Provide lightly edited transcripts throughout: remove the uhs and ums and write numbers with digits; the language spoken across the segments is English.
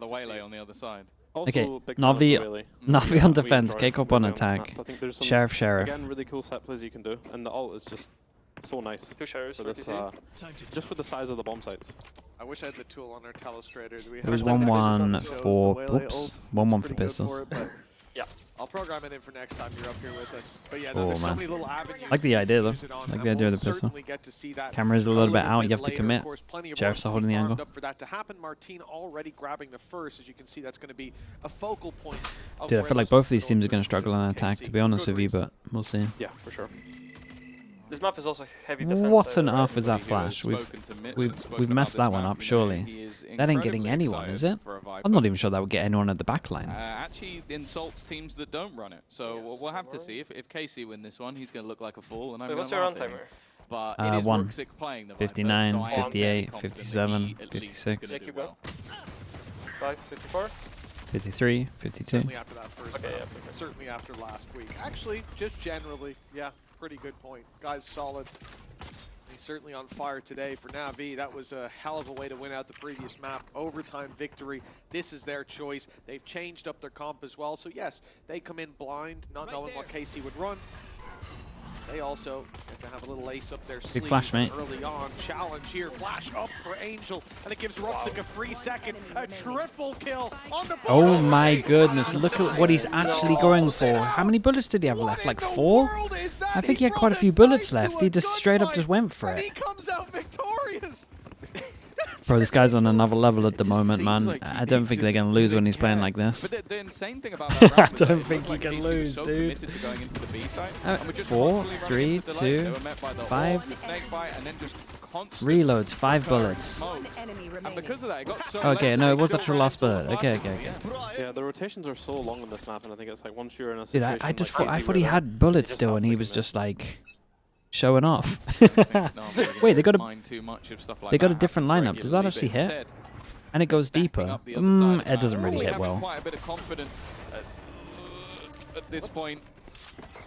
the waylay on the other side. Okay, Navi on defense, K-Cop on attack, Sheriff. Again, really cool set plays you can do, and the ult is just so nice. Two sheriffs For this, just for the size of the bomb sites. I wish I had the tool on our telestrator. It was 1-1 for, oops, 1-1 for pistols. Yeah. I'll program it in for next time you're up here with us. But yeah, Oh, there's so man. many little avenues. Like the idea, though. to use it on, Like and the idea of we'll the pistol. certainly get to see that Camera's a little bit out, you have to later. commit. Of course, plenty of Sheriffs work are holding the farmed angle. up for that to happen. Martine already grabbing the first. As you can see, that's going to be a focal point. Of Dude, I where feel like those both of these teams are going to struggle on attack, KC. to be honest Good with you, reason. but we'll see. Yeah, for sure. This map is also heavy defense. What on earth was that Everybody who has flash? We've spoken to Mitch we've and spoken we've about messed this that one map, up, you know, surely. he is That ain't getting incredibly anyone, is excited it? for a Viper. I'm not even sure that would get anyone at the back line. Actually insults teams that don't run it. So we'll have to see. If KC win this one, he's going to look like a fool. And I'm Wait, what's gonna your laugh run at him. timer? But it is 1. Ruxic playing the Viper, 59, so I am very 58, confident that 57, he at least is 56. gonna Yeah, do keep well. 5, 54? 53, 52. Certainly after that first Okay, round. yeah. Certainly after last week. Actually, just generally, yeah, pretty good point. Guy's solid. He's certainly on fire today for NAVI. That was a hell of a way to win out the previous map. Overtime victory. This is their choice. They've changed up their comp as well. So yes, they come in blind, not knowing what KC would run. They also get to have a little ace up their sleeve flash, mate. early on. Challenge here. Flash up for Angel. And it gives Ruxic a free second. A triple kill on the Oh board. my goodness, look at what he's actually going for. How many bullets did he have left? Like 4? I think he had quite a few bullets left. He just straight up just went for And he it. comes out victorious. Bro, this guy's on another level at the It just moment, seems man. like I don't he think they're just going to lose when he's playing didn't like this. But the insane thing about that round was don't that it think looked like he can KC was lose, so dude. committed to going into the B side, and were just 4, constantly 3, running into delay. They 2, were met by the 5. orb, the snake bite, and then just constant Reloads, 5 recurrent bullets. smoke. And because of that, it got so Okay, late no, that it he was still actual ran last into the bullet. Okay, flashes okay, at the okay. end. Yeah, the rotations are so long on this map, and I think it's like once you're in a Dude, situation I just like thought, I KC thought he where had bullets just still have and he to was commit. just like showing off. No, I'm really Wait, they got a mind too much if stuff like they got that a different happens lineup. Does that regularly, actually but hit? instead, And it goes stacking deeper. up the other side of It that. doesn't really Probably hit having well. quite a bit of confidence at this point.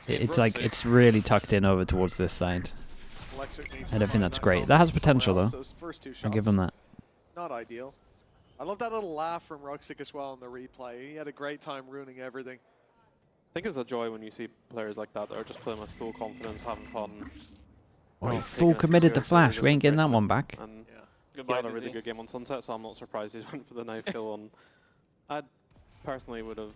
It's like it's really tucked in over towards this side. I don't think that's great. That has potential though. I'll give him that. Not ideal. I love that little laugh from Ruxic as well in the replay. He had a great time ruining everything. I think it's a joy when you see players like that that are just playing with full confidence, having fun. Oh, taking full it committed to seriously, flash. just We ain't getting that embracing one it. back. And Yeah. he Goodbye, had a really Dizzy. good game on Sunset, so I'm not surprised he went for the knife kill. And I personally would have,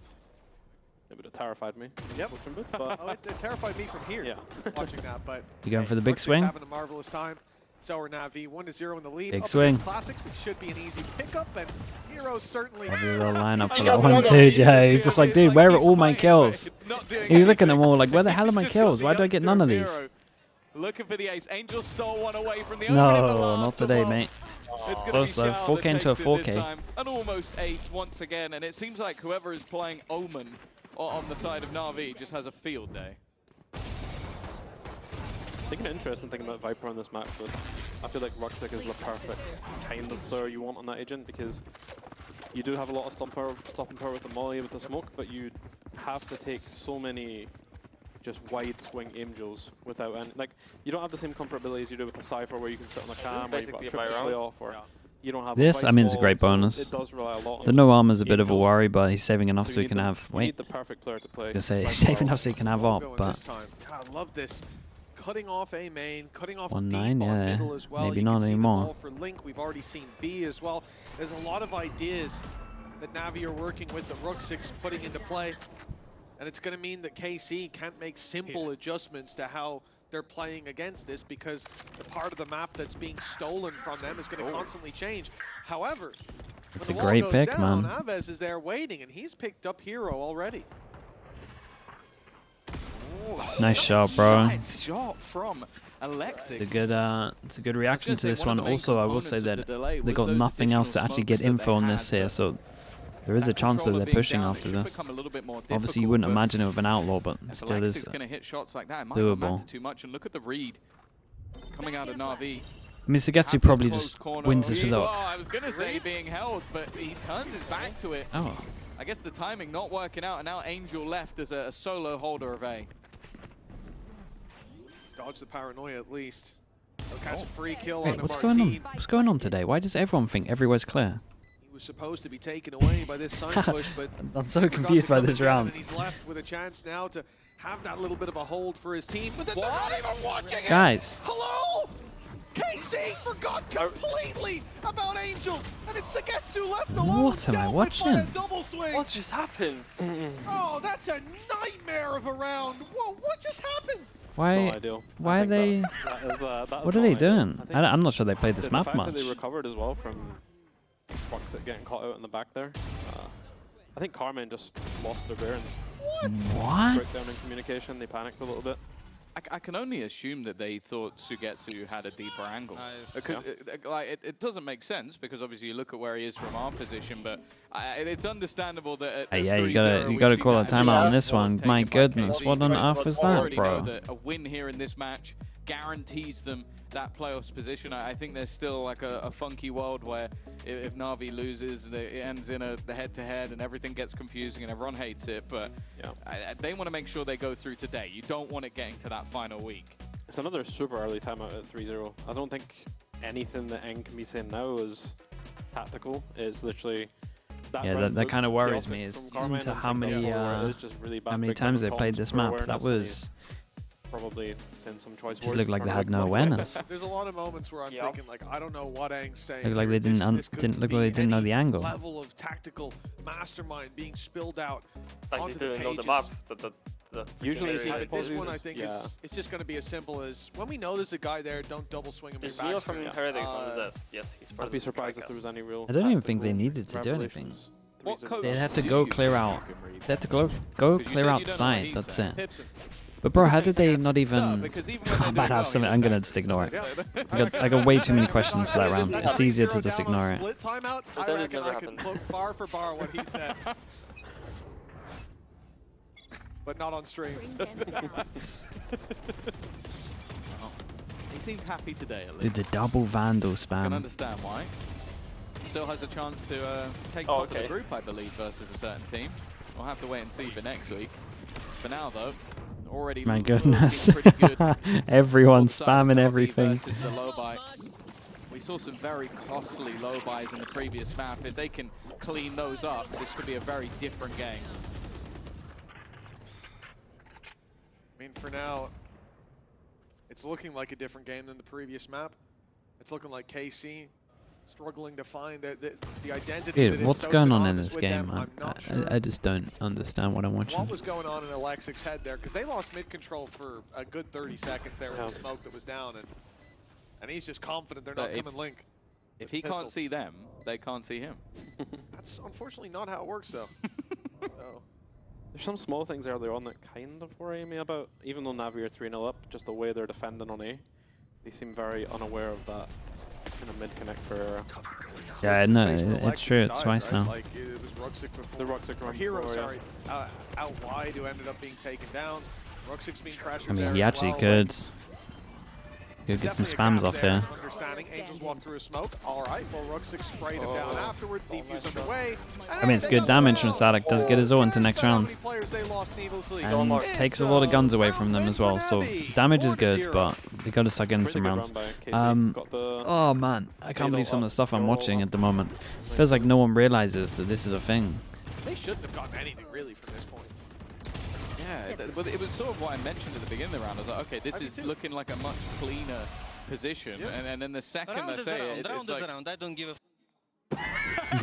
it would have terrified me. Yep. But Oh, it terrified me from here yeah, watching that, but You going for the big Ruxic's swing? having a marvelous time. So are Navi, 1-0 in the lead. Big Up swing. against Classics, it should be an easy pickup, and Heroes certainly. Probably the lineup for I that got one, one. dude. Yeah, he's just like, dude, where are he's all my fighting, kills? but not doing He's looking at them anything. all like, where the hell are He's my just got kills? the Why do I get youngster none of of these? Hero. Looking for the ace. Angel stole one away from the No, opening of the last not today, of all. mate. It's gonna Close be though, Shao 4K that into a takes it this 4K. time. An almost ace once again, and it seems like whoever is playing Omen on the side of Na'Vi just has a field day. I think an interesting thing about Viper on this match was I feel like Ruxic is the perfect kind of player you want on that agent, because you do have a lot of stopping power with the molly, with the smoke, but you have to take so many just wide swing angels without any, like, you don't have the same comfort abilities you do with a Cypher where you can sit on the cam or you've got a basically triple my play round. off, or Yeah. you don't have This, a I mean, it's a wall, great so bonus. It does rely a lot on The no armor's a bit of a angels. worry, but he's saving enough So so you he can need the- have. you Wait, need the perfect player to play. I was gonna say Viper he's saving well. enough so he can have Well op, going but this time. God, I love this. Cutting off A main, cutting off 1-9, deep on yeah, middle as well. maybe You not can see them anymore. all for Link. We've already seen B as well. There's a lot of ideas that Navi are working with that Ruxic's putting into play. And it's going to mean that KC can't make simple adjustments to how they're playing against this, because the part of the map that's being stolen from them is going to constantly change. However, It's when a the wall great goes pick, down, man. Aves is there waiting, and he's picked up Hero already. Nice shot, bro. Nice shot from Alexis. It's a good reaction to this one one. of the main Also, I will say components of that the delay they was got those nothing else to additional actually get smokes that info they on this had, here, but so there is a chance that controller they're being pushing down, it after should this. become a little bit more Obviously, you difficult, wouldn't but imagine it with an outlaw, but if still Alexis is is going to hit shots like that, it might not matter doable. too much. And look at the read coming out of Na'Vi. I mean, Sagetsu At probably this just close corner. wins this Oh, without. I was going to say being held, but he turns his back to it. Oh, I guess the timing not working out, and now Angel left as a solo holder of A. Dodge the paranoia at least. He'll catch a free kill wait, on what's going on? Martine. What's going on today? Why does everyone think everywhere's clear? He was supposed to be taken away by this side push, but I'm so forgot confused to by come this again, round. and he's left with a chance now to have that little bit of a hold for his team. But then they're not even watching it. Guys. Hello? KC forgot completely about Angel, and it's Sugetsu left alone. What am I dealt with by a watching? double swing. What just happened? Oh, that's a nightmare of a round. Whoa, what just happened? Why? Not ideal. Why I are they? think that is What are they doing? I'm not sure they played this the map fact much. that they recovered as well from Roxit getting caught out in the back there. I think Carmen just lost their bearings. What? Broke down in communication. They panicked a little bit. I can only assume that they thought Sugetsu had a deeper angle. Nice. Because it doesn't make sense, because obviously you look at where he is from our position, but it's understandable that at Yeah, you 3-0 gotta we call a see that timeout on as this well one. was My taken by goodness, KC, what on because earth was we that, already know bro? that a win here in this match guarantees them that playoffs position. I think there's still like a funky world where if Navi loses, it ends in the head-to-head and everything gets confusing and everyone hates it. But Yeah. they want to make sure they go through today. You don't want it getting to that final week. It's another super early timeout at 3-0. I don't think anything that N can be saying now is tactical. It's literally that. Yeah, round that was kind of worries chaotic me is from Carmen. into I how think many that's where it is just really bad how many big times they different played calls this for map. That awareness, and was he's probably saying some choice just words. looked like they trying had to no make awareness. There's a lot of moments where I'm Yeah. thinking, like, I don't know what Aang's saying. Looked like here. they This didn't couldn't look like they be didn't know any the angle. level of tactical mastermind being spilled out Like onto they the didn't know the pages. map. The Usually freaking it's area. But this one, I Poses, think, yeah. it's just going to be as simple as when we know there's a guy there, don't double swing him. Is your Neil back from straight. Heretics on this? Yes, he's part I'd of be the surprised if broadcast. there was any real. I don't even think they tactical needed to do anything. revelations. What 3-0. coach They had to do go you clear think out. you can read? They had to go 'Cause you clear said you don't know what outside. he's That's saying. it. Hipson. But bro, how did they not No, even? because even when I they're might doing have well, something. you I'm just gonna have just to ignore it. Yeah. I got way too many questions for that round. That It's easier to 3-0 just down on ignore it. Split timeout. But I that reckon never I could happened. quote bar for bar what he said, but not on stream. He seemed happy today, at Dude, least. the double vandal I can spam. understand why. Still has a chance to take Oh, top of the okay. group, I believe, versus a certain team. We'll have to wait and see for next week. For now, though, already My looking goodness, pretty good. everyone's for the side of spamming Navi everything. versus the low buy. We saw some very costly low buys in the previous map. If they can clean those up, this could be a very different game. I mean, for now, it's looking like a different game than the previous map. It's looking like KC struggling to find the identity. Dude, that is what's so going on in synonymous this with game? them. I'm not sure I just don't understand what I'm watching. what was going on in Alexic's head there, because they lost mid control for a good 30 seconds there with the smoke that was down, and he's just confident they're not But if- coming link. If he Pistol. can't see them, they can't see him. That's unfortunately not how it works, though. So, There's some small things earlier on that kind of worry me about, even though Navi are 3-0 up, just the way they're defending on A. They seem very unaware of that kind of mid-connect for Yeah, it's the no, space where it's Alexis true. It's died, twice right? now. Like, it was Ruxic before. the Roxic Or run Hero, before, sorry, out wide, who ended up being taken down. Ruxic's being pressured I mean, there he as actually well. could get some Definitely a spams gap off there, there. Understanding. Angels walk through a smoke. All right, well, Ruxic sprayed him down afterwards. Defuse underway. I mean, it's good damage from Static. Does get his ult into next round. And It's takes a lot of guns away from them round as win well. for So Navi. damage is 4-0. good, but we gotta start getting some rounds. Got Oh man, I can't believe some of the stuff I'm watching at the moment. Feels like no one realizes that this is a thing. They shouldn't have gotten anything really from this point. Yeah, but it was sort of what I mentioned at the beginning of the round. I was like, okay, this is looking like a much cleaner position. And then the second I Round is say around. it, Round it's is like, around. I don't give a.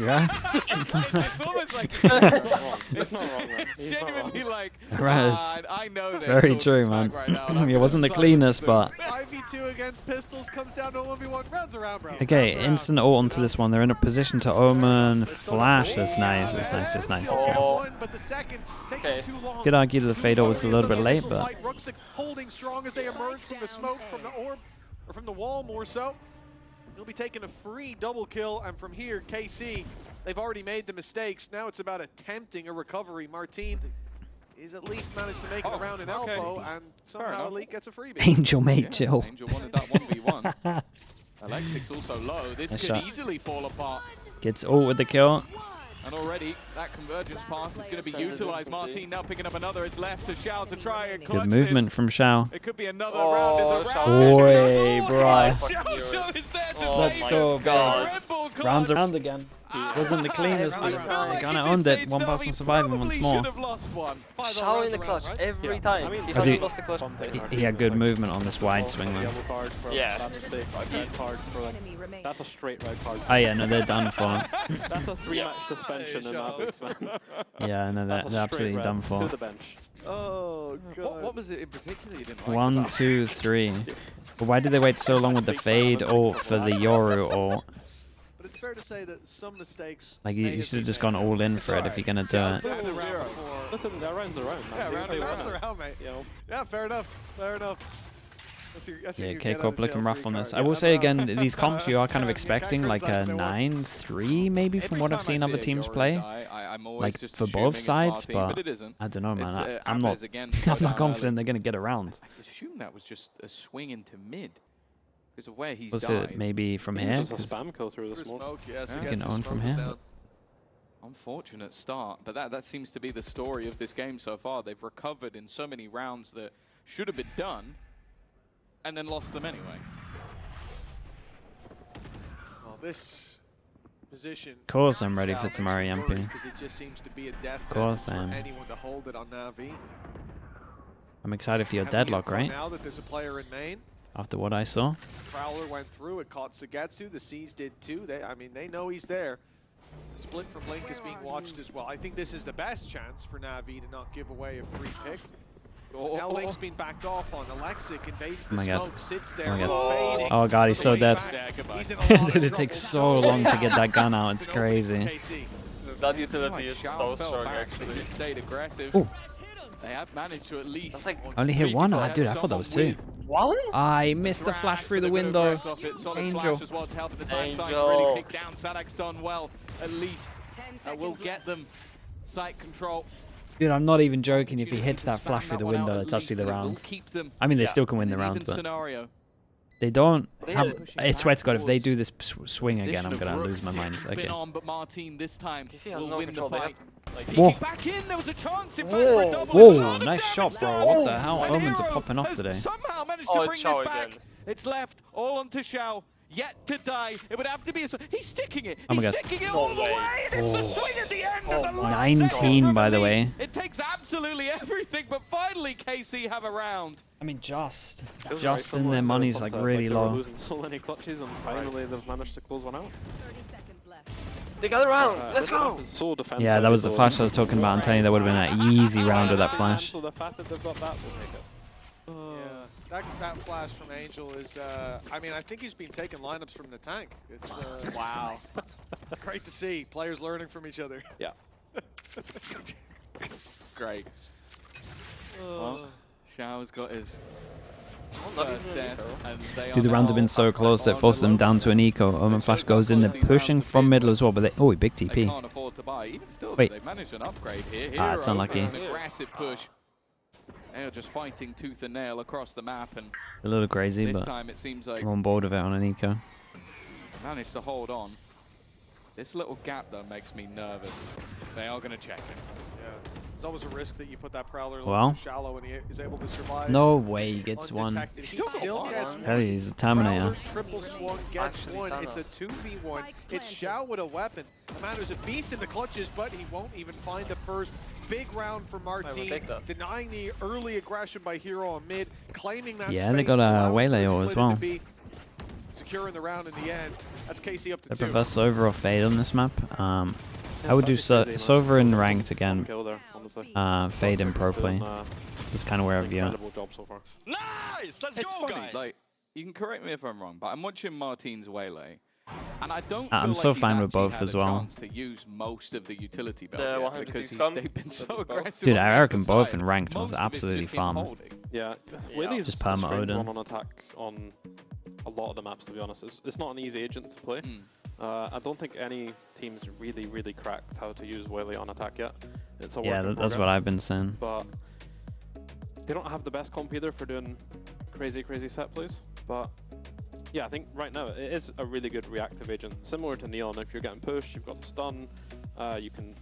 Yeah. it's almost like It's not wrong. It's not wrong, man. it's He's not wrong. genuinely like, Right. I know It's they're very talking true, smack man. Right now, and I'm It wasn't the gonna cleanest, silence but 5v2 against pistols comes down to 1v1. Rounds around, bro. okay, Rounds around. instant ult onto this one. They're in a position to omen flash. That's nice. That's nice. That's nice. That's nice. One, but the second takes Okay. too long. Could argue that the fade ult was a little bit late, Initial but fight, Ruxic holding strong as they emerge from the smoke, from the orb, or from the wall more so. He'll be taking a free double kill, and from here, KC, they've already made the mistakes. Now it's about attempting a recovery. Martin is at least managed to make it around an okay. elbow, and somehow enough. Elite gets a freebie. Angel mate Yeah, chill. Angel wanted that 1v1. Alexic's also low. This Nice could shot. easily fall apart. Gets ult with the kill. And already, that convergence path is going to be Sends it utilized. instantly. Martin now picking up another. It's left to Shao to try and clutch Good movement this. from Shao. It could be another Oh, round. Is a Shao's round. Oi, Oh, bro. Shao is there to Oh save my it. so God. Red Bull Rounds around again. Wasn't the cleanest, but they kind of owned it. One person surviving once more. Shao in the clutch every time. He do- hasn't lost the clutch. He had good movement on this wide swing, though. Yellow card for Yeah. that mistake. Red card for like, that's a straight red card. Oh yeah, no, they're done for. That's a 3-match suspension in that week's, man. Yeah, no, That's a they're straight absolutely red done to for. the bench. Oh, God. What was it in particular you didn't like? 1, about 2, 3. But why did they wait so long with the fade or for the Yoru or But it's fair to say that some mistakes. like may you have should have been just made. gone all in for it if you're gonna do it. Second round before. Listen, that round's around. Yeah, man. round They rounds win. around, mate. You know, Yeah, fair enough. Fair enough. That's Yeah, your K-Corp looking rough on this. I card. will Yeah, say no. again, these comps you are kind of You expecting can't like a criticize them, 9-3 maybe from Every what I've time I seen see other a teams Yoru play. die, I'm always Like just for assuming both it's sides, Martin, but it isn't. I don't know, man. It's, I'm not. Abez again, I'm so not down confident early. they're gonna get around. I assume that was just a swing into mid because of where he's Was died. it maybe from it here? was just a 'Cause spam kill through the Through smoke. smoke, yes, Yeah. against Can the own smoke from was here. down. Unfortunate start, but that seems to be the story of this game so far. They've recovered in so many rounds that should have been done, and then lost them anyway. Well, this position. Of course I'm ready for Tamari MP. Because it just seems to be a death Of course sentence I for am. anyone to hold it on Navi. I'm excited for your Having deadlock, info right? Now that there's a player in main, After what I saw. Prowler went through. It caught Sagetsu. The Seas did too. They know he's there. The split from Link is being watched as well. I think this is the best chance for Navi to not give away a free pick. Now Link's been backed off on. Alexic invades the Oh my God. smoke, sits there, Oh my God. fading. Oh God, he's On the so way dead. back, Yeah, goodbye. he's in a lot of Did it trouble. take so long to get that gun out? It's It's an opening for crazy. KC. That utility is Shao so fell strong, back, actually. They stayed aggressive. Ooh. They have managed to at least. That's like Only hit one? They Oh, had dude, I thought that was someone 2. with one? I missed the flash through the window. Angel. As well to help at the time. Starting to Angel. really kick down. Sadak's done well, at least. That will get them site control. Dude, I'm not even joking. If he hits To that spam flash through the one out window, at it's actually least, the and it will round. keep them I mean, they Yeah. still can win in the an round, even but scenario. they don't They have. are pushing I swear back to God, if they towards do this swing again, Position I'm of gonna Brooks. lose my mind. It's been Okay. on, but Martin this time KC has will no win control. the They have fight. to, like, Whoa. Peeking back in, there was a chance in fact Whoa. for a double. Whoa, It's a lot of nice damage shot, bro. done. What the hell? And Omens are Hero popping off has today. somehow managed Oh, to it's bring Shao this back. again. It's left all onto Shao. Yet to die. It would have to be a He's sticking it. Oh my He's God. sticking it No all the way. way. And it's the Oh. swing at the end Oh of the my last 19, second by the from way. Lee. It takes absolutely everything, but finally KC have a round. I mean, just It was very in similar their to money's like Sunset, really they were low. losing so many clutches and finally they've managed to close one out. They got around. Let's This go. is so defensive. Yeah, that was the flash I was talking about. I'm telling you, that would have been an easy round with that flash. So the fact that they've got that will make it. Yeah, that flash from Angel is, I mean, I think he's been taking lineups from the tank. It's, wow. It's great to see players learning from each other. Yeah. Great. Well, Shao's got his Navi's first in death, eco. and they Dude, the are rounds have now been so close that forced them down to an eco. Omen flash goes in, they're pushing from middle as well, but they. Oh, big They TP. can't afford to buy. Even still, Wait. they've managed an upgrade here. Ah, it's Hero unlucky. with an aggressive push. They are just fighting tooth and nail across the map, and A little crazy, this but time it seems like I'm on board with it on an eco. managed to hold on. This little gap, though, makes me nervous. They are going to check him. Yeah. There's always a risk that you put that Prowler a Well. little too shallow and he is able to survive. No way he gets one. undetected. He Still still got gets one. Hell, one. he's a Terminator. Prowler triple swung gets Actually, one. It's a Thanos. 2v1. It's Shao with a weapon. Commander's a beast in the clutches, but he won't even find the first big round for Martin. take that. Denying the early aggression by Hero on mid, claiming that Yeah, they space, got a allowing waylay the ult as split well. to be securing the round in the end. That's KC up to They 2. prefer Sova or Fade on this map. I would do Sova in ranked again. Kill there, honestly. Fade in pro play. Doing, That's kind of where I view it. incredible job so far. Nice! Let's It's go, funny, guys! like, you can correct me if I'm wrong, but I'm watching Martin's Waylay, and I don't I'm feel so like he's fine with actually both had as a well. chance to use most of the utility belt The yet 100 because scum? they've been so That's both. aggressive. Dude, on I the reckon other both side. in ranked Most was of it's absolutely just him farm. holding. Yeah, Yeah. Whaley's Just a perma strange Odin. one on attack on a lot of the maps, to be honest. It's not an easy agent to play. Mm. I don't think any team's really cracked how to use Whaley on attack yet. It's a Yeah, work in that's what progress, I've been saying. But they don't have the best comp either for doing crazy set plays. But yeah, I think right now it is a really good reactive agent, similar to Neon. If you're getting pushed, you've got the stun, you can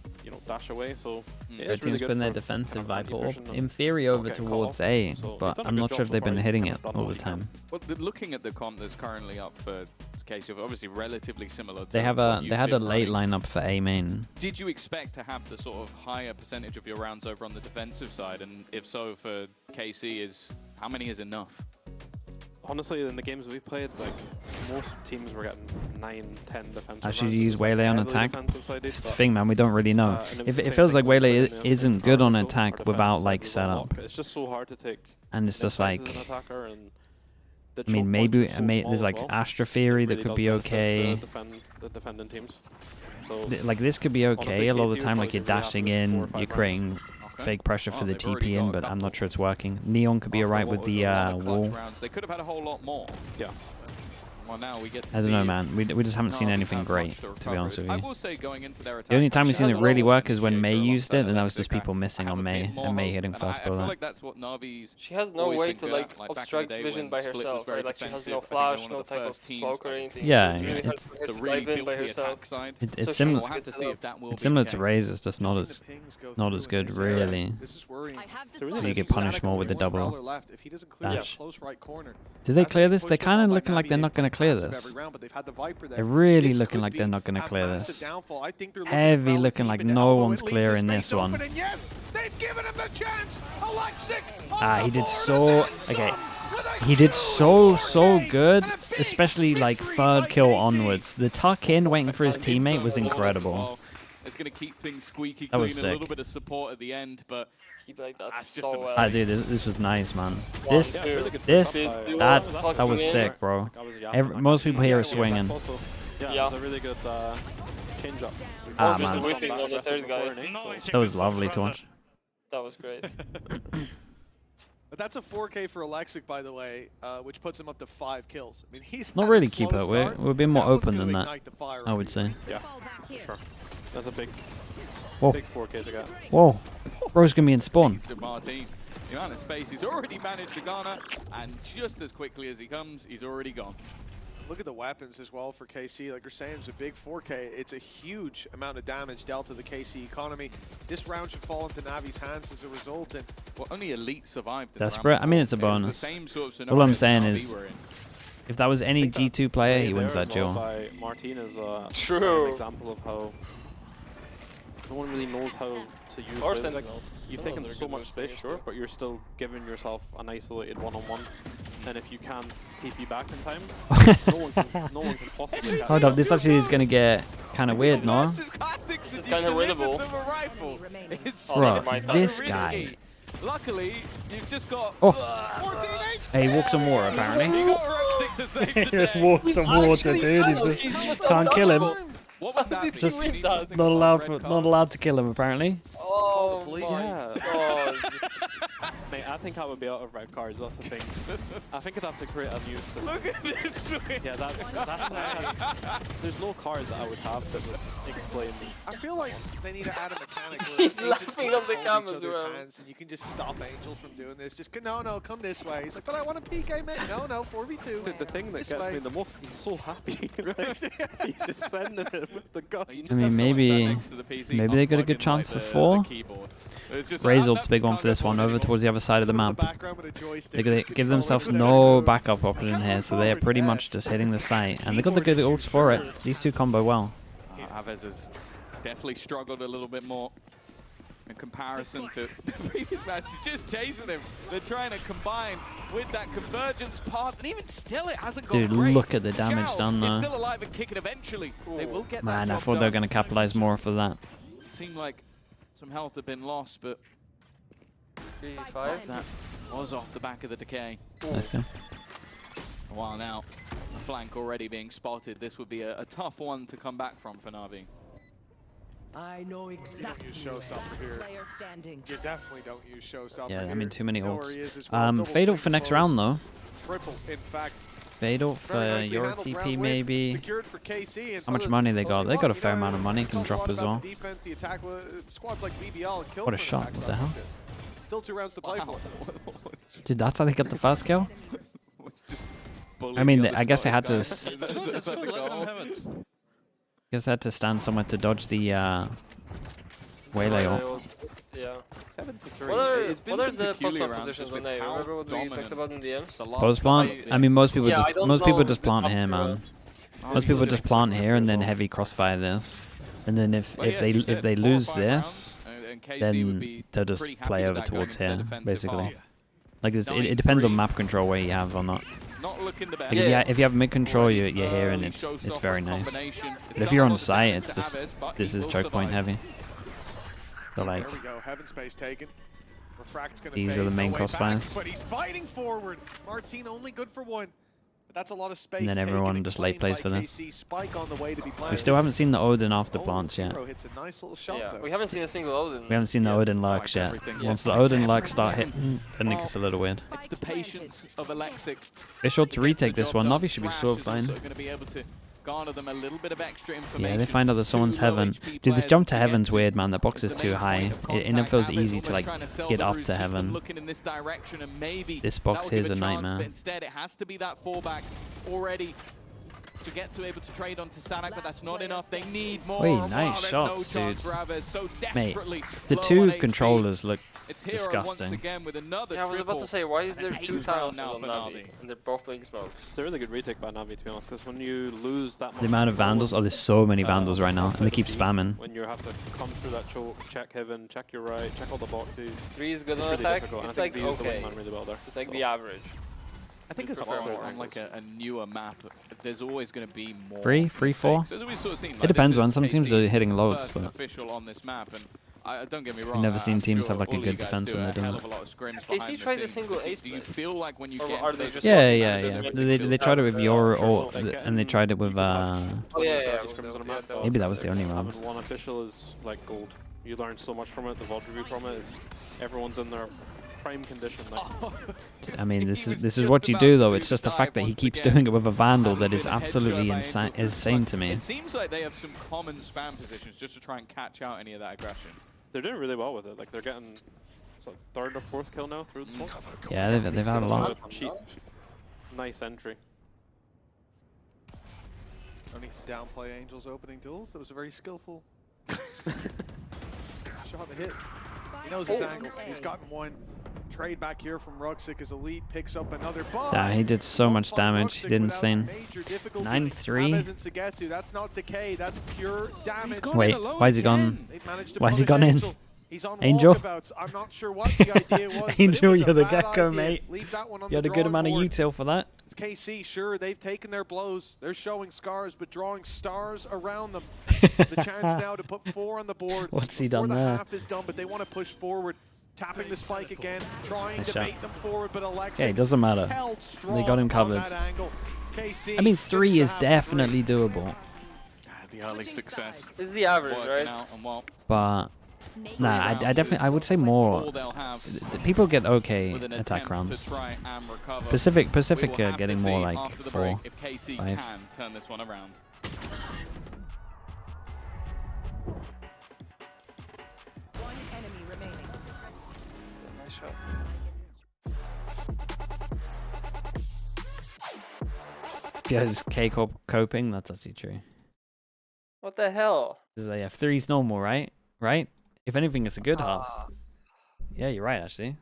dash away. So Mm. it Red is really team's good putting their for defensive kind of Viper anti-vision and in theory over getting cut towards off. A, So he's but done a I'm good not sure job if they've so been far. He's hitting kind it of done all what the he can. time. Well, looking at the comp that's currently up for case of obviously relatively similar. They to have what a you've they had a been late running. lineup for A main. Did you expect to have the sort of higher percentage of your rounds over on the defensive side? And if so, for KC, how many is enough? Honestly, in the games we've played, like most teams were getting 9, 10 defensive. Actually, rounds. use It was, like, Waylay on heavily attack. defensive-sided, It's the but, thing, man. We don't really know. and it If was the it same feels thing like when we Waylay played in isn't the good on Corrode, our attack defense without side like was a setup, lock. It's just so hard to take. and it's just defense like. as an attacker, and the I mean, choke maybe points are so small there's as like well. Astra Theory It that really could does be benefit okay. the defending teams. So Like this could be okay honestly, a lot of KC the would time. probably Like you're be really happy dashing with 4 or in, 5 you're rounds. creating fake pressure Oh, for the they've already TP got in, a but I'm not couple. sure it's working. Neon could be After alright what with was the a lot of clutch wall. rounds. They could have had a whole lot more. Yeah. Well, now we get to I don't see know, if man. We just haven't seen Navi anything have great, much to to be honest with recover. I you. will say going into their attack, The only time we've seen it really work is when initiator May used it, alongside and that was Alexic. just people I missing have on a May, bit more and May hope, hitting and first I feel bullet. like that's what Navi's She has no always way been to good like at. Like back in the obstruct day vision when by Split was herself, very right? Like she has defensive, no I think they were flash, one no of the type of first teams smoke or that anything. Yeah, so it's yeah, really it- hard for her to to really dive in build by the herself. attack side. It's So similar. We'll have to see if that will It's be similar the to case. Raze, it's just not Just as seeing the pings go not through as in good, this area. really. This is worrying. So you get punished more with the Only one double. Prowler left. If he doesn't clear dash. that close right corner, Do they that's clear being this? They're pushed kind along of by looking like NAVI. they're They've not going to been clear passive this. every round, but they've had the Viper there. They're really This looking could like they're be not going to a clear massive this. downfall. I think they're Heavy looking looking deep like into no elbow. one's It leaves clearing the this space one. open, and yes, they've given him the chance. Alexic on Ah, the he did board, so. and then Okay, some with a he did so 4K good, and a big especially like victory third by kill KC. onwards. The tuck in waiting for his And teammate into was the borders as incredible. well. It's going to keep things squeaky That clean, was a sick. little bit of support at the end, but Keep like that That's just so a well. Ah, dude, this was nice, man. One, This, two. Yeah, really good this, first half that, by- that was Tucking in. sick, bro. Like, I was yapping, like, Most people here are yeah, swinging. also- Yeah, Yeah. it was a really good change up. Ah, Just man. whiffing on the third guy. That was lovely to watch. That was great. But that's a 4K for Alexic, by the way, which puts him up to 5 kills. I mean, he's Not had a really slow keep up. We're start. a bit more That one's open gonna than that, ignite the fire I on would you. say. Yeah, sure. That's a big Whoa, 4K to get. whoa. Bro's gonna be in spawn. to Martin. The amount of space he's already managed to garner, and just as quickly as he comes, he's already gone. Look at the weapons as well for KC. Like you're saying, it's a big 4K. It's a huge amount of damage dealt to the KC economy. This round should fall into Navi's hands as a result. And Well, only Elite survived. in the round Desperate? I mean, before. it's a It was bonus. the same sort of All I'm scenario saying that is- Navi were in. If that was any I think that G2 player, play he wins there that as well duel. by Martin is an True. example of how no one really knows how to use Or Blazing. Like, Sentinels. you've Sentinels taken are so good much with space, Sentinels sure, too. but you're still giving yourself an isolated one-on-one. And if you can TP back in time, no one can possibly catch Hold you. up, this actually is gonna get kind of weird, no? This is classic. This is You kinda delivered winnable. them a rifle. It's Oh, Bro, never mind that. this risky. guy. Luckily, you've just got. Oh. 14 HP. Hey, he walks on water, apparently. He got Roxic to save the He just day. walks on water, actually dude. done He's it. just He's can't kill him. untouchable. What would that did be? he Just We need that? something Not above allowed red for, card. not allowed to kill him, apparently. Oh Please. my Yeah. god. Mate, I think I would be out of red cards, that's the thing. I think I'd have to create a new system. Look at this swing. Yeah, there's no cards that I would have that would explain I feel like they need to add a mechanic where He's agents laughing can on the hold cam each as other's well. hands, and you can just stop Angel from doing this. Just no, come this way. He's like, but I want a PK, mate. No, 4v2. The thing that This gets way. me the most, he's so happy. Like, he's just sending it with the gun. You just I mean, have someone maybe- sat next to the PC, maybe they got a good unplugging, chance like, for the 4. keyboard. It's just Razel's that big one can't for this go one, forward over anymore. towards the other side of the Someone in map. background with a joystick They just give controlling themselves it. There no it goes. backup option here, so they are pretty much just hitting the site. And they got the good ults for it. These two combo well. Aves has definitely struggled a little bit more in comparison to the previous match. He's just chasing him. They're trying to combine with that convergence part, and even still, it hasn't gone Dude, great. look at the damage Xiao done is there. still alive and kicking eventually. They will get Man, that I job thought they were done. going to capitalize more for that. It seemed like some health had been lost, but 3-5. that was off the back of the decay. Let's go. A while now, the flank already being spotted. This would be a tough one to come back from for NAVI. I know exactly. Use Showstopper here. Player standing. You definitely don't use Showstopper Yeah, I here. mean, too many You know where he ults. is as well. Double Fatal swing for next close. round, though. Triple, in fact. Fatal Very for nicely your handled. TP, Round win maybe. secured for KC, and How much so money they I'll got? tell They you got a what, fair you know, amount of money, it can tells a drop lot as about well. the defense, the attack, squads like BBL kill What a from shot, attack what stuff the like hell? this. Still 2 rounds to play for. Dude, that's how they got the first kill? It's just I bullying mean, the other I guess they had to. Scottish guys. It's good. Let them have it. Guess they had to stand somewhere to dodge the Waylay ult. Yeah. 7-3. What It's been are some the peculiar post-up rounds positions just on with A? how Remember what we dominant talked about in DMs? the last Pose plant? couple I mean, most people Yeah, I just don't most people know just if it's plant up here, to man. Most people just plant here and then heavy crossfire this, and then if they lose this, then they'll just play over towards here, basically. Like it depends on map control where you have or not. Not looking the best. Like if you have mid control, you're here and it's very nice. But if you're on site, it's just this is choke point heavy. So like There we go. Heaven space taken. Refract's gonna these fade are the main no way back, crossfires. but he's fighting forward. Martine only good for one. But that's a lot of space. And then taken everyone and just late claimed plays by for this. KC. Spike on the way to be we planted. still haven't seen the Odin after plants yet. Hero hits a nice little shot Yeah, though. we haven't seen a single Odin. We haven't seen the Odin lurks yet. Once the Odin lurks start hitting, then it gets a little weird. It's the patience of Alexic. They're sure to retake this one. Navi should be so fine. Going to be able to garner them a little bit of extra information. Yeah, they find out that someone's heaven. Dude, this jump to heaven's weird, man. The box is too high. And it feels easy to like get up to heaven. Looking in this direction and maybe This box here is a nightmare. But instead, it has to be that fallback already to get to able to trade onto Sanak, but that's not enough. They need more. Wait, Wow, nice there's shots, no chance dude. for Aves. So Mate, desperately the low two on HP. controllers look It's Hero disgusting. once again with another Yeah, I was about to say, why is there And 2 he's round tiles now on for Navi? Navi. And they're both playing smokes. It's a really good retake by Navi, to be honest, because when you lose that much the amount of control, vandals. Oh, there's so many vandals right now, and they keep spamming. when you have to come through that choke, check heaven, check your right, check all the boxes. 3 is good It's on really attack. difficult, and It's I like, think they use the okay. wingman really well there. It's like So, the average. I think Just it's prefer on more like a newer map. There's always going to be more. Three, 4. mistakes. As we've sort of seen, It depends, this man. is Some teams KC's are hitting loads, first but official on this map, and don't get me wrong. never seen I'm teams sure have like a all of good you guys defense do when a they're doing hell it. of a lot of scrims KC behind the tried the scenes. single ace Do you split. feel like when you Or get are into they those just Yeah, forcing yeah, it? Doesn't yeah. make They tried it with your or and they tried it with You could have Oh, yeah, 20, yeah, 30 yeah, scrims on a yeah, map, that but maybe that was the only rounds. having one official is like gold. You learn so much from it. The VOD review from it is everyone's in their prime condition. Like, I mean, He this was is just what you about do to though. do It's just the the fact that dive he once keeps again. doing it with a vandal Having that is been headshot absolutely by insane April. insane to me. It seems like they have some common spam positions just to try and catch out any of that aggression. they're doing really well with it. Like they're getting it's like 3rd or 4th kill now through the smoke. Yeah, they've had a lot. Cheap, nice entry. No need to downplay Angel's opening duels. That was a very skillful shot to hit. He knows his angles. He's gotten one. Trade back here from Ruxic as Elite picks up another ball. He did so much damage. He did insane. 9-3. That's not decay. That's pure damage. Wait, why is he gone? They've managed to Why has he punish gone in? Angel. He's on Angel? walkabouts. I'm not sure what the idea was. but Angel, it was a you're the bad gecko, idea. mate. Leave that one on You had the a good amount of drawing board. util for that. KC, sure, they've taken their blows. They're showing scars, but drawing stars around them. The chance now to put 4 on the board. What's he before done the there? half is done, but they want to push forward. Tapping the spike again, trying Nice to shot. bait them forward, but Alexa Yeah, it doesn't matter. held strong They got him on covered. that angle. KC I mean, finish 3 the is half with definitely doable, The early success It's the average, working right? out, and well, but nah, I definitely I would say all more. they'll have People get okay with an attack attempt rounds. to try and recover. Pacific We will have getting to more see like after the 4. break if KC 5. can turn this one around. One enemy remaining. Nice shot. Yeah, just coping. That's actually true. What the hell? Yeah, 3's normal, right? Right? If anything, it's a good half. Yeah, you're right, actually.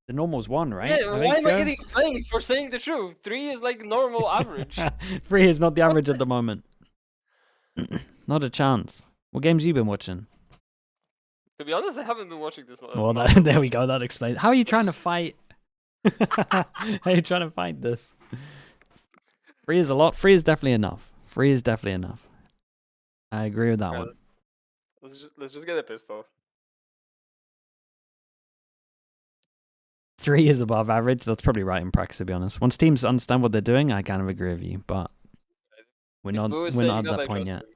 The normal's 1, right? Yeah, why am I getting flamed for saying the truth? 3 is like normal average. 3 is not the average at the moment. Not a chance. What games you been watching? To be honest, I haven't been watching this one. Well, there we go. That explains. How are you trying to fight? How are you trying to fight this? 3 is a lot. 3 is definitely enough. 3 is definitely enough. I agree with that Yeah. one. Let's just get a pistol. 3 is above average. That's probably right in practice, to be honest. Once teams understand what they're doing, I kind of agree with you, but we're If not Boo is we're saying not at I that point trust yet. him.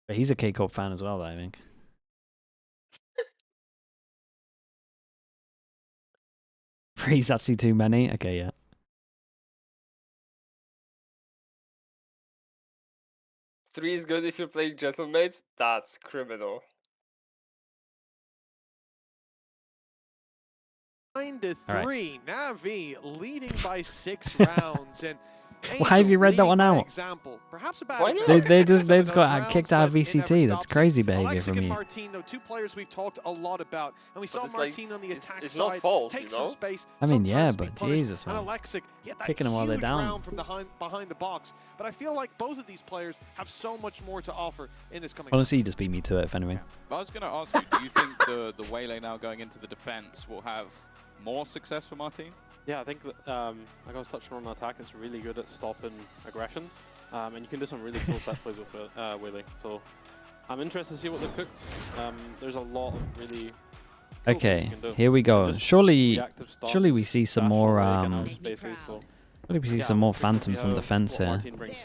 But he's a K-Corp fan as well, though, I think. Three's actually too many. Okay, yeah. Three is good if you're playing Gentlemates. That's criminal. 9-3. All right. Navi leading by 6 rounds. And Why have you read that one out? Why not? They just got kicked out of VCT. That's crazy behavior from you. Martin, though, two players we've talked a lot about, and we saw Martin on the attack it's side not false, take you some know? space. I mean, yeah, sometimes be but punished, Jesus, man. and Alexic, Kicking them while they're down. From behind the box. But I feel like both of these players have so much more to offer in this coming. Honestly, you just beat me to it, if anything. I was going to ask you, do you think the Waylay now going into the defense will have more success for Martin? Yeah, I think that, like I was touching on, the attack is really good at stopping aggression, and you can do some really cool set plays with Waylay. So I'm interested to see what they've cooked. There's a lot of really cool Okay, things you can do. here we go. Just Surely reactive we see some more spaces, so surely we see some more phantoms on defense what here. Martin brings.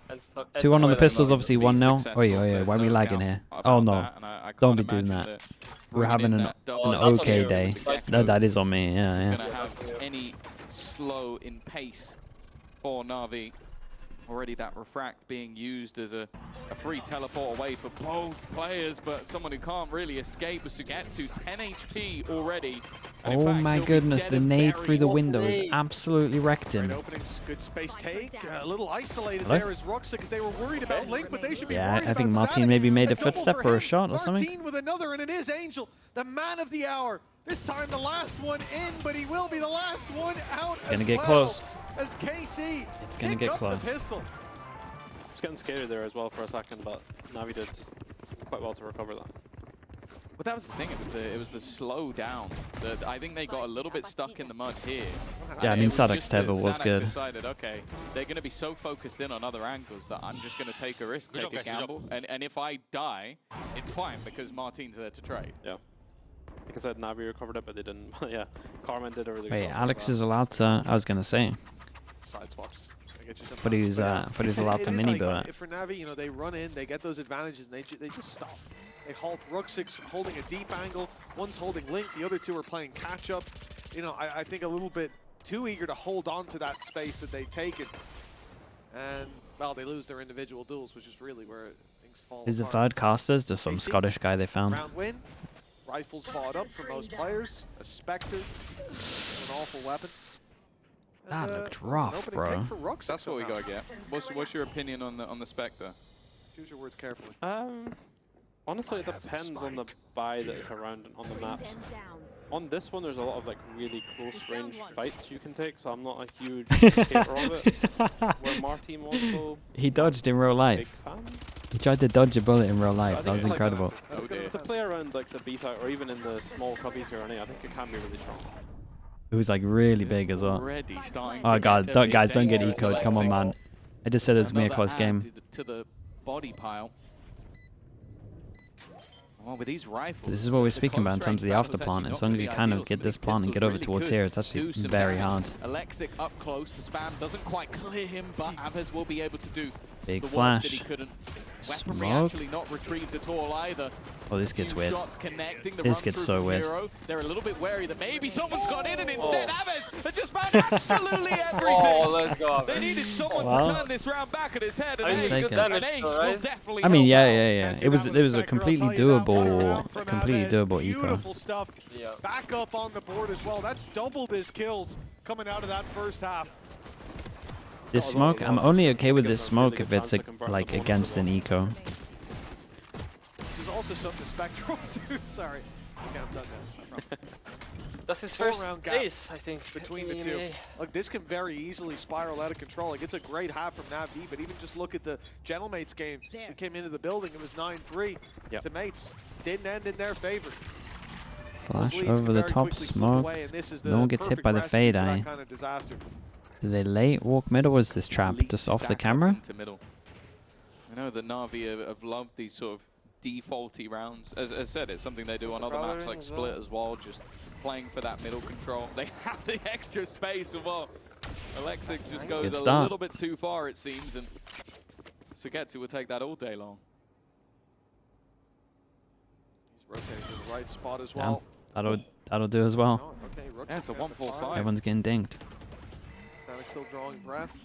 2-1 on the pistols, obviously Be 1-0. successful, Oi, there's why are we no lagging doubt here? about Oh no, that, and I don't can't be doing imagine that. that We're having an that's on okay you. day. No, that is on me, yeah. Gonna have any slow in pace for Na'Vi. Already that refract being used as a free teleport away for both players, but someone who can't really escape was Sugetsu, 10 HP already. And in Oh fact, my he'll be goodness, dead the and nade buried. through the window is absolutely wrecked him. Great openings, good space take. A little isolated Hello? there as Roxa, because they were worried about Link, but they should be Yeah, worried I think about Martin Sadik. maybe made a double footstep for or a him. shot or something. Martin with another, and it is Angel, the man of the hour. This time the last one in, but he will be the last one out. It's gonna get close. As KC It's gonna pick get up close. the pistol. It's getting scary there as well for a second, but Navi did quite well to recover that. But that was the thing. It was the slow down. I think they got a little bit stuck in the mud here. Yeah, I And mean, it Sadek's just that tether was Sadek good. Decided, okay, they're going to be so focused in on other angles that I'm just going to take a risk, take a gamble, and if I die, it's fine because Martin's there to trade. Yeah. Like I said, Navi recovered it, but they didn't. Yeah, Carmen did a really Wait, good job Alex with is allowed to. I was gonna say, Side swaps. but he was allowed to mini bow it. For Navi, you know, they run in, they get those advantages, and they just stop. They halt. Ruxik's holding a deep angle. One's holding Link. The other two are playing catch up. You know, I think a little bit too eager to hold on to that space that they've taken. And, well, they lose their individual duels, which is really where things fall Who's the apart. third caster? Just some KC, Scottish guy they found. Round win. Rifles bought up for most players. A Spectre. An awful weapon. That And, looked an rough, opening bro. pick for Ruxik That's what we somehow. got to get. What's your opinion on the Spectre? Choose your words carefully. honestly, it depends on the buy that is around on the maps. On this one, there's a lot of like really close range fights you can take, so I'm not a huge hater of it. Where Martin was though, He dodged in real big life. fan. He tried to dodge a bullet in real life. I That think was it's like incredible. That's a good To defense. play around like the B side or even in the small cubbies here, I think it can be really strong. It was like really big as well. Already starting Oh to god, get don't, guys, don't get dangerous. ecoed. Come on, man. I just said it was me a Another close add game. to the body pile. Well, with these rifles, This is what we're the speaking about in close terms of the range after battle is plant. actually As long as not you gonna kind be of ideal. get Some this of these plant and pistols get over really towards could here, it's actually do some very damage. hard. Alexic up close. The spam doesn't quite clear him, but Abez will be able to do Big the work flash. that he couldn't. Weaponry Smoke. actually not retrieved at all either. Oh, this gets Few weird. shots connecting the This run gets through so from weird. Hero. They're a little bit wary that maybe someone's got in, and Oh. instead Abez has just found absolutely everything. Oh, let's go. They needed someone Well. to turn this round back at his head, and I mean, it's Ace- good Take it. damage, and Ace though, will right? definitely I mean, help yeah, out. yeah, yeah. Can't It do was that it with was a Spectre, I'll completely tell you that. One doable, round from completely Abez. doable eco. Beautiful stuff. Yeah. Back up on the board as well. That's doubled his kills coming out of that first half. This smoke, I'm only okay with this smoke if it's like against an eco. Which is also something Spectre will do. Sorry. Okay, I'm done now. That's his 4-round first gap ace, I think, between in the two. EMEA. Look, this can very easily spiral out of control. Like, it's a great half from NAVI, but even just look at the Gentlemates game. We came into the building, it was 9-3 to Mates. Didn't end in their favor. Flash Those leads over can the very top quickly slip smoke. away, and this is the No one gets hit perfect by the recipe fade for that eye. kind of disaster. Do they late walk mid or was this trap Elite just off the stack up camera? into middle. I know that Na'Vi have loved these sort of defaulty rounds. As said, it's something they do on other maps like Split as well, just playing for that middle control. They have the extra space as well. Alexic just goes Good a start. little bit too far, it seems, and Sugetsu will take that all day long. He's rotating to the right spot as Damn. well. That'll do as well. Oh, okay, Yeah, it's a Ruxik found the 1-4-5. fire. Everyone's getting dinked. Sadek still drawing breath.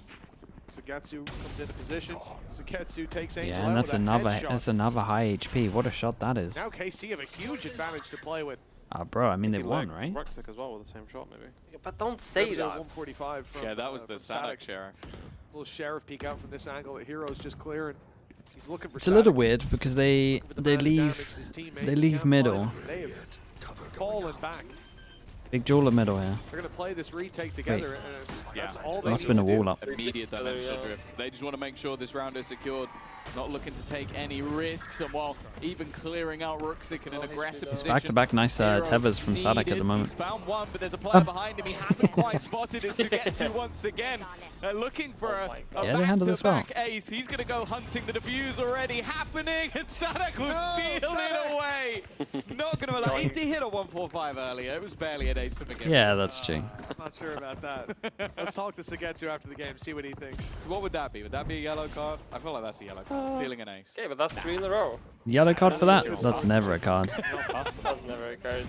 Sugetsu comes into position. Sugetsu takes Angel Yeah, out and with a headshot. another high HP. What a shot that is. Now KC have a huge advantage to play with. Ah, bro, I mean they He won, lagged right? Ruxik as well with the same shot, maybe. Yeah, but don't say That was a that. 145 from, Yeah, that was the from Sadek sheriff. Little Sheriff peek out from this angle. The Hero's just clearing. He's looking for. It's a little weird because they leave middle. They have fallen back. Big jewel at middle here. They're going to play this retake together, and that's all they must need been to a do. wall up. Immediate dimensional drift. They just want to make sure this round is secured. Not looking to take any risks, and while even clearing out Ruxic in an aggressive position. Back-to-back nice tethers from Sadak at the moment. He's found one, but there's a player behind him. He hasn't quite spotted it to get to once again. They're looking for a back-to-back ace. He's going to go hunting. The defuse already happening, and Sadak will steal it away. Not going to allow. He hit a 145 earlier. It was barely an ace to begin with. Yeah, that's true. I'm not sure about that. Let's talk to Sagetsu after the game, see what he thinks. So what would that be? Would that be a yellow card? I feel like that's a yellow card. Stealing an ace. Okay, but that's 3 in a row. Yellow card for that? That's never a card. That's never a card.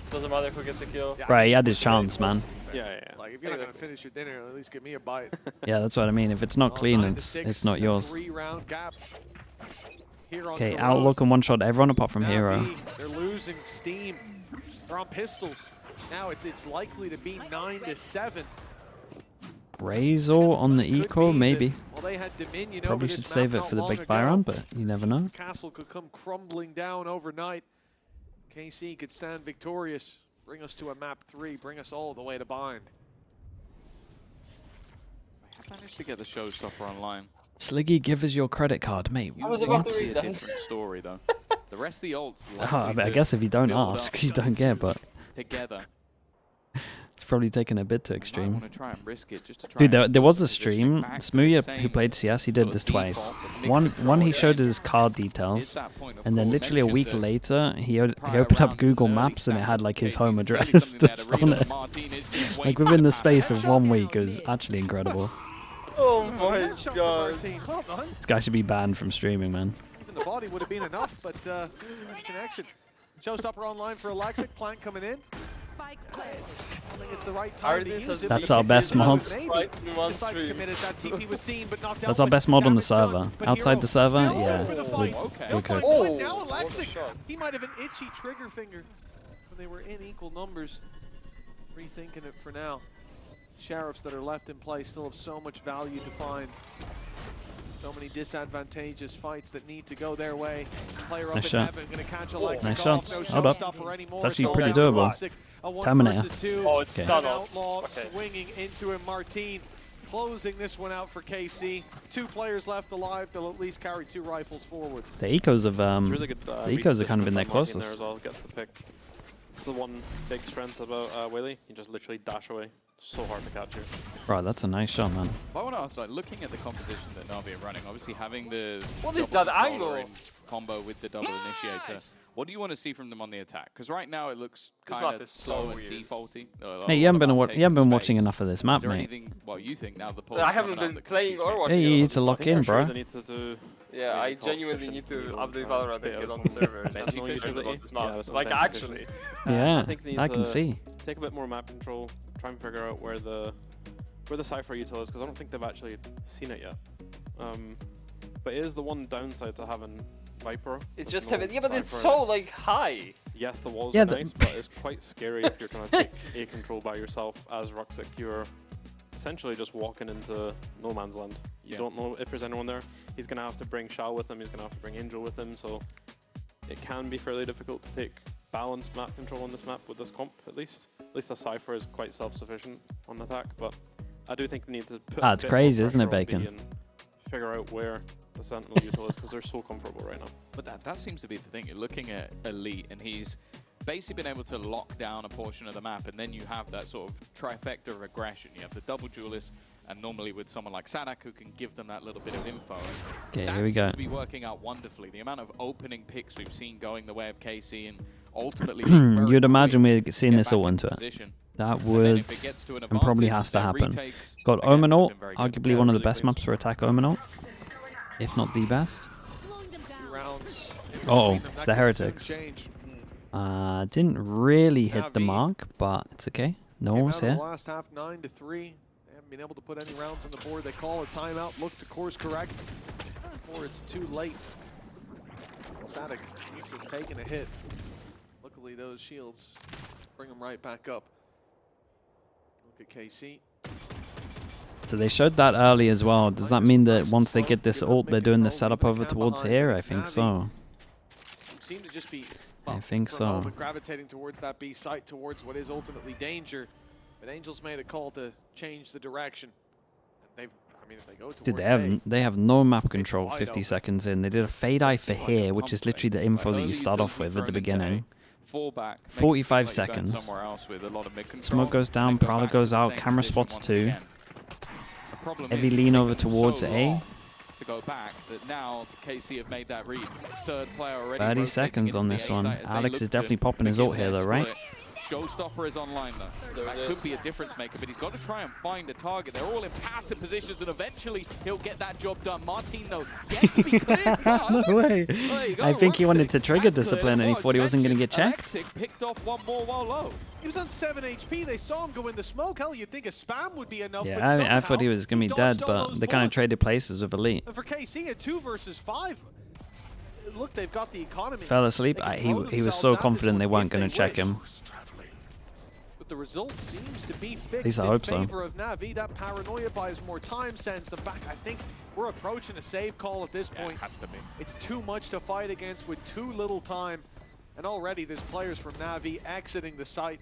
Doesn't matter who gets a kill. Right, he had his chance, man. Yeah. Like, if you're not going to finish your dinner, at least give me a bite. Yeah, that's what I mean. If it's not clean, it's not yours. 3-round gap. Okay, outlook and one shot everyone apart from Hero. They're losing steam. They're on pistols. Now it's likely to be 9-7. Razor on the eco, maybe. Well, they had Dominion. Probably should save it for the big fire round, but you never know. Castle could come crumbling down overnight. KC could stand victorious. Bring us to a map 3. Bring us all the way to bind. I managed to get the showstopper online. Sliggy, give us your credit card, mate. I was about to It's read a that. different story, though. The rest of the ults. I guess if you don't ask, you don't get, but together. it's probably taken a bit to I extreme. want to try and risk it just to try. Dude, and there was a still position stream. back to the Smooya, same who played CS, he did this twice. default, but One control he it. showed his card It's details, that point, of and then course, literally a week mentioned that later, he opened prior up round Google was early Maps and it had like his Casey's home clearly address something there to just read on on. it. Martinez just Like waiting within to the pass space it. of 1 week, it was actually incredible. Oh my Headshot from god. Martin. Well done. This guy should be banned from streaming, man. Even the body would have been enough, but there's a connection. Showstopper online for Alexic. Plant coming in. Spike planted. I think it's the right time to Artis use has it. That's but our best maybe mod. maybe Right in one decides to stream. commit it. That TP was seen, but knocked out. That's our but best mod on the damage done. server. But Outside Hero the server, still yeah, over the we- fight. Okay. They'll we find could. point now. what a Alexic, shot. he might have an itchy trigger finger when they were in equal numbers. Rethinking it for now. Sheriffs that are left in play still have so much value to find. So many disadvantageous fights that need to go their way. Player up Nice in shot. heaven, going to catch Alexic Nice off. shots. No Hold up. showstopper anymore. It's actually So pretty down to doable. Alexic. A 1 Terminator. versus 2. Oh, it's Okay. done. An outlaw Okay. swinging into him. Martin closing this one out for KC. 2 players left alive. They'll at least carry 2 rifles forward. The ecos of It's really good, the ecos are kind of in their there as closest. well. Gets the pick. It's the one big strength about Whaley. You just literally dash away. So hard to catch you. Right, that's a nice shot, man. I want to ask, like, looking at the composition that Navi are running, obviously having the What is double that controller angle? in combo with the double initiator. What do you want to see from them on the attack? Because right now it looks This kind map of is so slow and weird. defaulty. Hey, you haven't been watching enough of this Is map, there mate. anything, well, you think now the pulse I is haven't coming up been that playing confuses or me? watching. Hey, a you lot need of to this lock map. in, I'm sure bro. they need to do Yeah, I call genuinely need efficiency to on, update Valorant and get on the servers. Benji That's no Fisher, about this yeah, map. that's what Like I'm saying, actually. Yeah, I think they need I can to see. take a bit more map control, try and figure out where the Cypher util is, because I don't think they've actually seen it yet. But it is the one downside to having Viper. It's with just no yeah, but it's Cypher. so like high. Yes, the walls Yeah, are the- nice, but it's quite scary if you're trying to take A control by yourself as Ruxic. You're essentially just walking into no man's land. You don't know if there's anyone there. He's going to have to bring Shao with him, he's going to have to bring Angel with him, so it can be fairly difficult to take balanced map control on this map with this comp, at least. At least the Cypher is quite self-sufficient on attack, but I do think they need to put Ah, it's a bit more crazy, isn't it, pressure on B Bacon? and figure out where the Sentinel util is, because they're so comfortable right now. But that seems to be the thing. You're looking at Elite, and he's basically been able to lock down a portion of the map, and then you have that sort of trifecta of aggression. You have the double duelist, and normally with someone like Sadak who can give them that little bit of info. Okay, that here we seems go. to be working out wonderfully. The amount of opening picks we've seen going the way of KC, and ultimately being very You'd imagine quick we're to seeing get this back all into into it. position. That And then would if it gets to an and probably advantage, has to their happen. retakes, Got again, Omen ult, been very good. arguably Yeah, one of the really best pleased. maps for attack Omen ult, if not the best. 2 rounds. in Uh-oh, between them. it's That the could soon Heretics. change. Didn't really hit the Navi. mark, but it's okay. No Came one's out of here. the last half 9-3. They haven't been able to put any rounds on the board. They call a timeout, look to course correct before it's too late. Sadak, he's just taking a hit. Luckily, those shields bring him right back up. Look at KC. So they showed that early as well. Does that mean that once they get this ult, they're doing the setup over towards here? I think so. Seem to just be, I think so. Gravitating towards that B site, towards what is ultimately danger. But Angels made a call to change the direction. And I mean, if they go towards Dude, they have no map control 50 seconds in. They did a fade eye for here, which is literally the info that you start off with at the beginning. 45 seconds. Smoke goes down, Prowler goes out, camera spots 2. Heavy lean over towards A. To go back, that now KC have made that read. Third player already. 30 seconds on this one. Alex is definitely popping his ult here though, right? Showstopper is online though. That could be a difference maker, but he's got to try and find a target. They're all in passive positions, and eventually he'll get that job done. Martin though, yet to be cleared. No way. I think he wanted to trigger discipline, and he thought he wasn't going to get checked. Alexic picked off one more while low. He was on 7 HP. They saw him go in the smoke. Hell, you'd think a spam would be enough. Yeah, I thought he was going to be dead, but they kind of traded places with Elite. And for KC, a 2 versus 5. Look, they've got the economy. Fell asleep. He was so confident they weren't going to check him. But the result seems to be fixed least I in hope so. favor of NAVI. That paranoia buys more time, sends them back. I think we're approaching a save call at this point. It has to be. It's too much to fight against with too little time. And already there's players from NAVI exiting the site.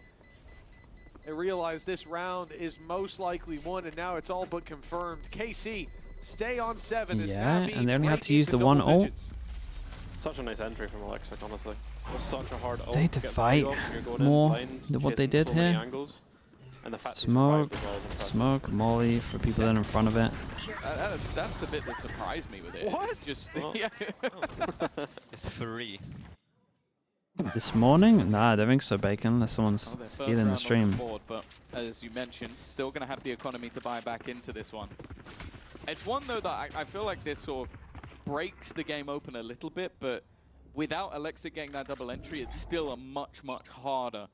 They realize this round is most likely won, and now it's all but confirmed. KC stay on 7 as NAVI and they only have to break use into the one double ult. digits. Such a nice entry from Alexic, honestly. It was such a hard ult. They had to fight more than what they did here. Smoke, molly for people that are in front of it. That's the bit that surprised me with it. What? It's just, It's free. This morning? Nah, I don't think so, Bacon, unless someone's stealing the stream. Board, but as you mentioned, still going to have the economy to buy back into this one. It's one, though, that I feel like this sort of breaks the game open a little bit, but without Alexic getting that double entry, it's still a much, much harder.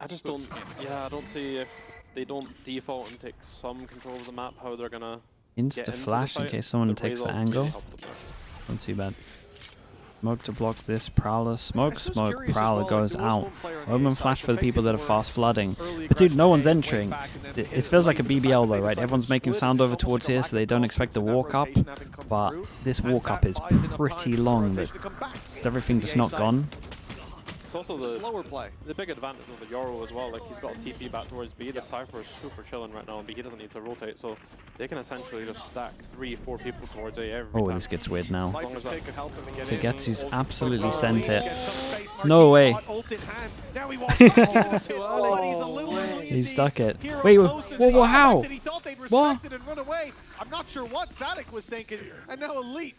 I just don't, I don't see if they don't default and take some control of the map, how they're going to Insta flash in case someone takes the angle. Not too bad. Smoke to block this Prowler. Smoke, Prowler goes out. Omen flash for the people that are fast flooding. But dude, no one's entering. It feels like a BBL though, right? Everyone's making sound over towards here, so they don't expect the walk up. But this walk up is pretty long. But is everything just not gone? It's also the big advantage of the Yoru as well. Like, he's got a TP back towards B. The Cypher is super chilling right now, and B, he doesn't need to rotate, so they can essentially just stack 3-4 people towards A every time. This gets weird now. Tagetsu's absolutely sent it. No way. He stuck it. Wait, whoa, how? What? I'm not sure what Sadik was thinking, and now Elite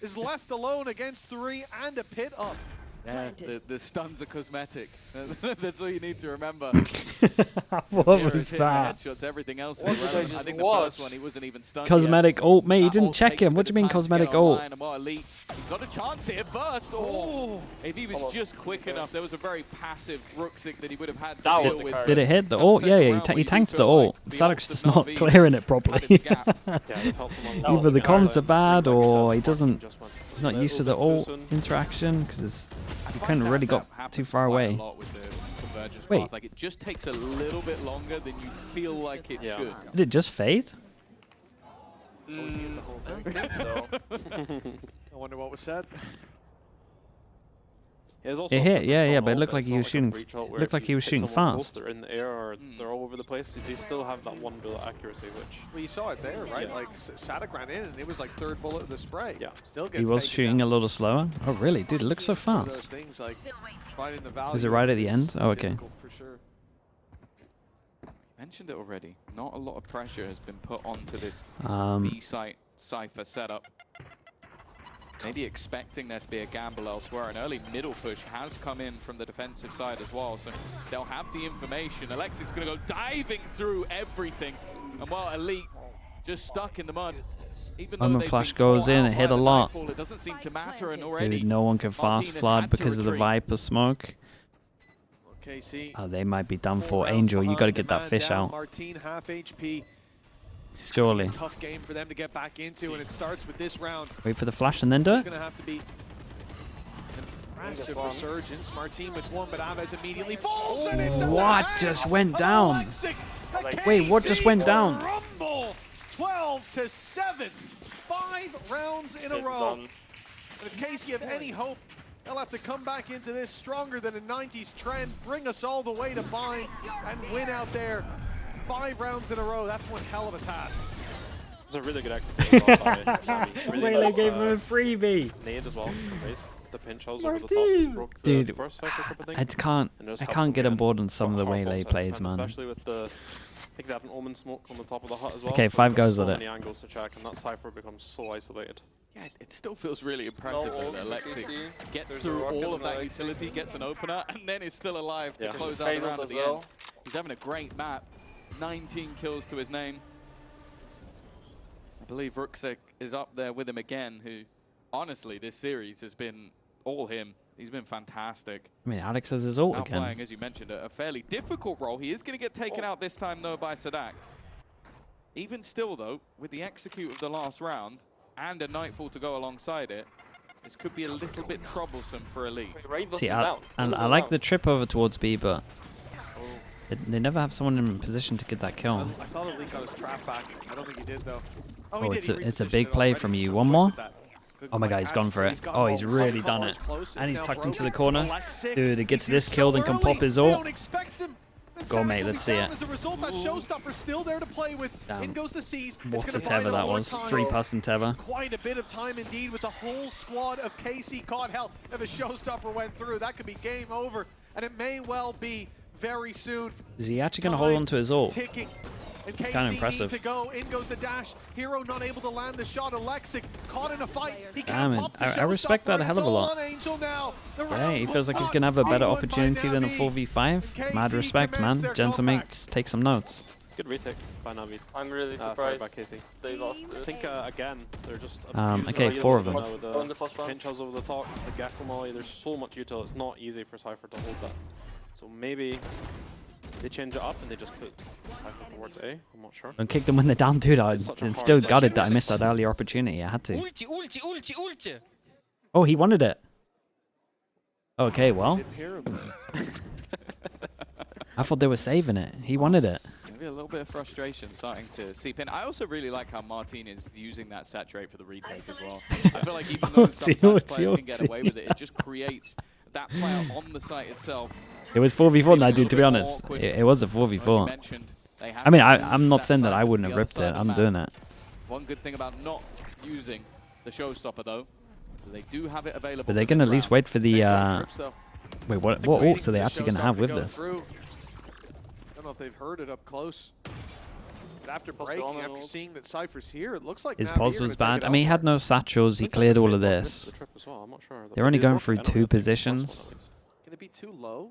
is left alone against 3 and a pit up. Yeah, the stuns are cosmetic. That's all you need to remember. What was that? Headshots, everything else is irrelevant. I think the first one, he wasn't even stunned Cosmetic yet. ult, mate, you didn't check him. What do you mean cosmetic ult? Elite, he's got a chance here first. Oh, if he was just quick enough, there was a very passive Rooksik that he would have had to deal with. Did it hit the ult? Yeah, he tanked the ult. Sadok's just not clearing it properly. Either the comms are bad or he's not used to the ult interaction because he couldn't really got too far away. Wait. Like, it just takes a little bit longer than you feel like it should. Did it just fade? I don't think so. I wonder what was said. It hit, yeah, but it looked like he was shooting. Looked like he was shooting fast. They're in the air or they're all over the place. They still have that one bullet accuracy, which. Well, you saw it there, right? Yeah. Like Sadik ran in and it was like third bullet of the spray. Yeah, still gets. He was shooting a little slower. Oh, really, dude? It looks so fast. Things like finding the value. Is it right at the end? Oh, okay. For sure. Mentioned it already. Not a lot of pressure has been put onto this B site Cypher setup. Maybe expecting there to be a gamble elsewhere. An early middle push has come in from the defensive side as well, so they'll have the information. Alexic's going to go diving through everything. And while Elite just stuck in the mud, even though flash goes in, it hit a lot. It doesn't seem to matter, and already Dude, no one can fast flood because of the Viper smoke. KC. Oh, they might be done for. Angel, you got to get that fish out. Martin half HP. Surely. Tough game for them to get back into, and it starts with this round. Wait for the flash and then do it. It's going to have to be a massive resurgence. Martin with one, but Aves immediately falls. What just went down? Wait, what just went down? 12-7. 5 rounds in a row. And if KC have any hope, they'll have to come back into this stronger than a 90s trend, bring us all the way to bind, and win out there. 5 rounds in a row. That's one hell of a task. It's a really good execution. Really gave him a freebie. Nade as well. The pinch holes over the top broke the Dude, first cycle, I can't get on board on some of the Waylay plays, man. Especially with the, I think they have an Omen smoke on the top of the hut as well. Okay, so 5 goes at it. Many angles to check, and that Cypher becomes so isolated. Yeah, it still feels really impressive that Alexi gets through all of that utility, gets an opener, and then is still alive to close out the round at the end. He's having a great map. 19 kills to his name. I believe Ruxic is up there with him again, who, honestly, this series has been all him. He's been fantastic. I mean, Alex has his ult again. Playing, as you mentioned, a fairly difficult role. He is going to get taken out this time, though, by Sadak. Even still, though, with the execute of the last round and a Nightfall to go alongside it, this could be a little bit troublesome for Elite. See, I like the trip over towards B, but they never have someone in position to get that kill. I thought Elite got his trap back. I don't think he did, though. Oh, it's a big play from you. One more? Oh my god, he's gone for it. Oh, he's really done it. And he's tucked into the corner. Dude, he gets this kill, then can pop his ult. Go, mate, let's see it. Damn. What a tether that was. 3-person tether. Quite a bit of time indeed with the whole squad of KC caught. Hell, if a showstopper went through, that could be game over. And it may well be very soon. Is he actually going to hold on to his ult? Ticking. And KC kind of impressive. to go. In goes the dash. Hero not able to land the shot. Alexic caught in a fight. He Damn it. I respect that a hell of a lot. Yeah, he feels like he's going to have a better opportunity than a 4v5. Mad respect, man. Gentlemates, take some notes. Good retake by NAVI. I'm really surprised they lost this. I think, again, they're just... okay, 4 of them. Pinch holes over the top, the Gecko Molly, there's so much util, it's not easy for Cypher to hold that. So maybe they change it up and they just put Cypher towards A, I'm not sure. Don't kick them when they're down, dude. I still gutted that I missed that earlier opportunity. I had to. Ulti. Oh, he wanted it. Okay, well. I thought they were saving it. He wanted it. Maybe a little bit of frustration starting to seep in. I also really like how Martin is using that saturate for the retake as well. I feel like even though sometimes players can get away with it, it just creates that player on the site itself. It was 4v4 now, dude, to be honest. It was a 4v4. I mean, I'm not saying that I wouldn't have ripped it. I'm doing it. One good thing about not using the showstopper, though, so they do have it available. But they can at least wait for the... Wait, what ults are they actually going to have with this? I don't know if they've heard it up close. But after breaking, after seeing that Cypher's here, it looks like his pulse was bad. I mean, he had no satchels. He cleared all of this. They're only going through 2 positions. Can it be too low?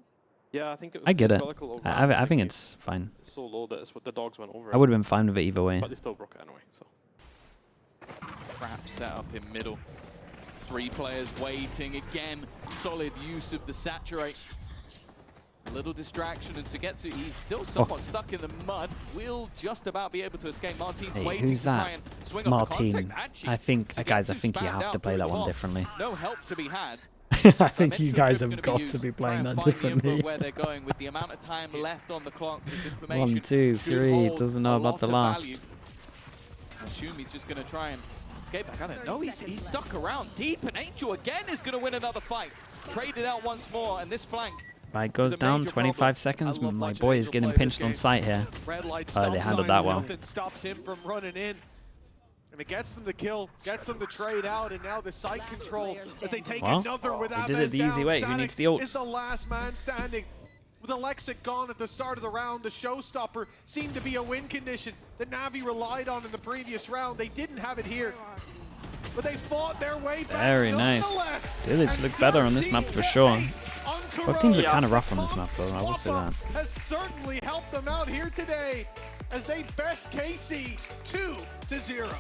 Yeah, I think it was. I get it. I think it's fine. It's so low that it's what the dogs went over. I would have been fine with it either way. But they still broke it anyway. So. Trap set up in middle. 3 players waiting again. Solid use of the saturate. A little distraction, and Sugetsu, he's still somewhat stuck in the mud. Will just about be able to escape. Martin's waiting who's to that? try and swing Martin. Actually, I think, guys, I think you have to play that one differently. No help to be had. I think you guys have got to be playing that differently. Where they're going with the amount of time left on the clock. This information 1, 2, 3. Doesn't know about the last. I assume he's just going to try and escape back. I don't know. He's stuck around deep, and Angel again is going to win another fight. Traded out once more, and this flank. Right, goes down, 25 seconds. My boy is getting pinched on sight here. Oh, they handled that well. Nothing stops him from running in. And it gets them the kill, gets them to trade out, and now the site control as they take another with they did it the easy way. Who needs the ults? Is the last man standing. With Alexic gone at the start of the round, the showstopper seemed to be a win condition that NAVI relied on in the previous round. They didn't have it here, but they fought their way back. Very nice. Village look better on this map for sure. Both teams are kind of rough on this map though, I will say that. Has certainly helped them out here today as they best KC 2-0.